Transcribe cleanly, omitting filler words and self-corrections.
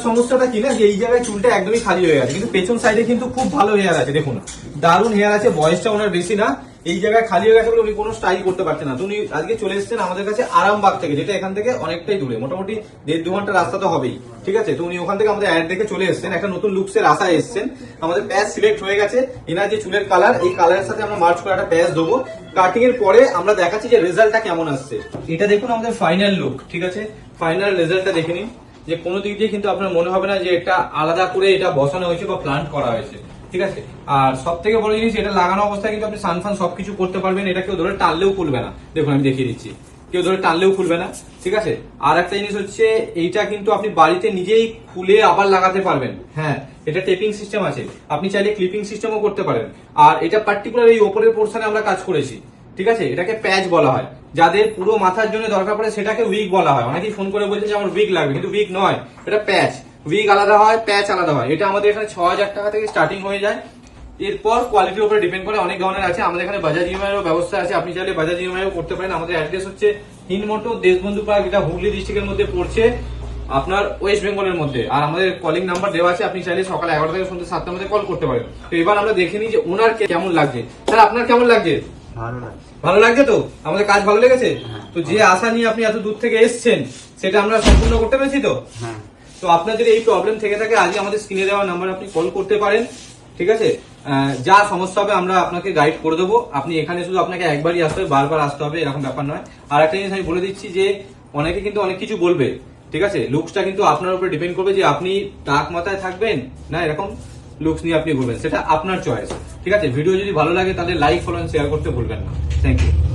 সমস্যাটা কি না যে এই জায়গায় চুলটা একদমই খালি হয়ে গেছে, কিন্তু পেছন সাইডে কিন্তু খুব ভালো হেয়ার আছে। দেখুন দারুণ হেয়ার আছে, বয়সটা ওনার বেশি না। এই জায়গায় খালি হয়ে গেছে বলে উনি কোনো স্টাইল করতে পারছেন না। তো উনি আজকে চলে এসেছেন আমাদের কাছে আরামবাগ থেকে, যেটা এখান থেকে অনেকটাই দূরে, মোটামুটি 1.5-2 ঘন্টা রাস্তা তো হবেই। ঠিক আছে, তো উনি ওখান থেকে আমাদের অ্যাড দেখে চলে এসেছেন, একটা নতুন লুকস এর আশায় এসেছেন। আমাদের প্যাচ সিলেক্ট হয়ে গেছে, এনার যে চুলের কালার, এই কালারের সাথে আমরা মার্চ করে একটা প্যাচ দেবো। কাটিং এর পরে আমরা দেখাচ্ছি যে রেজাল্টটা কেমন আসছে। এটা দেখুন আমাদের ফাইনাল লুক। ঠিক আছে, ফাইনাল রেজাল্টটা দেখে নিন, যে কোনো দিক দিয়ে কিন্তু আপনার মনে হবে না যে এটা আলাদা করে এটা বসানো হয়েছে বা প্লান্ট করা হয়েছে। ঠিক আছে, আর সব থেকে বড় জিনিস, এটা লাগানো অবস্থায় কিন্তু আপনি সানফান সবকিছু করতে পারবেন। এটা কেউ ধরে টানলেও খুলবে না। দেখুন আমি দেখিয়ে দিচ্ছি, কেউ ধরে টানলেও খুলবে না। ঠিক আছে, আর একটা জিনিস হচ্ছে এইটা কিন্তু আপনি বাড়িতে নিজেই খুলে আবার লাগাতে পারবেন। হ্যাঁ, এটা টেপিং সিস্টেম আছে, আপনি চাইলে ক্লিপিং সিস্টেমও করতে পারেন। আর এটা পার্টিকুলার এই ওপরের পোর্শনে আমরা কাজ করেছি। ঠিক আছে, এটাকে প্যাচ বলা হয়। যাদের পুরো মাথার জন্য দরকার পড়ে সেটাকে উইগ বলা হয়। অনেকেই ফোন করে বলছে যে আমার উইগ লাগবে, কিন্তু উইগ নয়, এটা প্যাচ। উইগ আলাদা হয়, প্যাচ আলাদা হয়। এটা আমাদের এখানে 6000 টাকা থেকে স্টার্টিং হয়ে যায়। এরপর কোয়ালিটির উপরে ডিপেন্ড করে, অনেক ধরনের আছে। আমাদের এখানে বাজাজ ইএমআই এর ব্যবস্থা আছে, আপনি চাইলে বাজাজ ইএমআই ও করতে পারেন। আমাদের অ্যাড্রেস হচ্ছে হিনমোটো দেশবন্ধু পার্ক, এটা হুগলি ডিস্ট্রিক্টের মধ্যে পড়ছে, আপনার ওয়েস্ট বেঙ্গলের মধ্যে। আর আমাদের কলিং নাম্বার দেওয়া আছে, আপনি চাইলে সকাল 11টা থেকে সন্ধ্যা 7টার মধ্যে কল করতে পারেন। তো এবার আমরা দেখে নিই যে ওনার কেমন লাগছে। স্যার আপনার কেমন লাগছে? ভালো লাগছে তো? আমাদের কাজ ভালো লেগেছে তো? যে আশা নিয়ে আপনি এত দূর থেকে এসেছেন সেটা আমরা সম্পূর্ণ করতে পেরেছি তো? তো আপনার যদি এই প্রবলেম থেকে থাকে, আজকে আমাদের স্ক্রিনে দেওয়া নাম্বার আপনি কল করতে পারেন। ঠিক আছে, যা সমস্যা হবে আমরা আপনাকে গাইড করে দেবো। আপনি এখানে শুধু আপনাকে একবারই আসতে হবে, বারবার আসতে হবে এরকম ব্যাপার নয়। আর একটা জিনিস আমি বলে দিচ্ছি যে অনেকে কিন্তু অনেক কিছু বলবে। ঠিক আছে, লুকসটা কিন্তু আপনার উপরে ডিপেন্ড করবে যে আপনি টাক মাথায় থাকবেন না এরকম লুকস নিয়ে আপনি ঘুরবেন, সেটা আপনার চয়েস। ঠিক আছে, ভিডিও যদি ভালো লাগে তাহলে লাইক, ফলো, শেয়ার করতে ভুলবেন না। Thank you.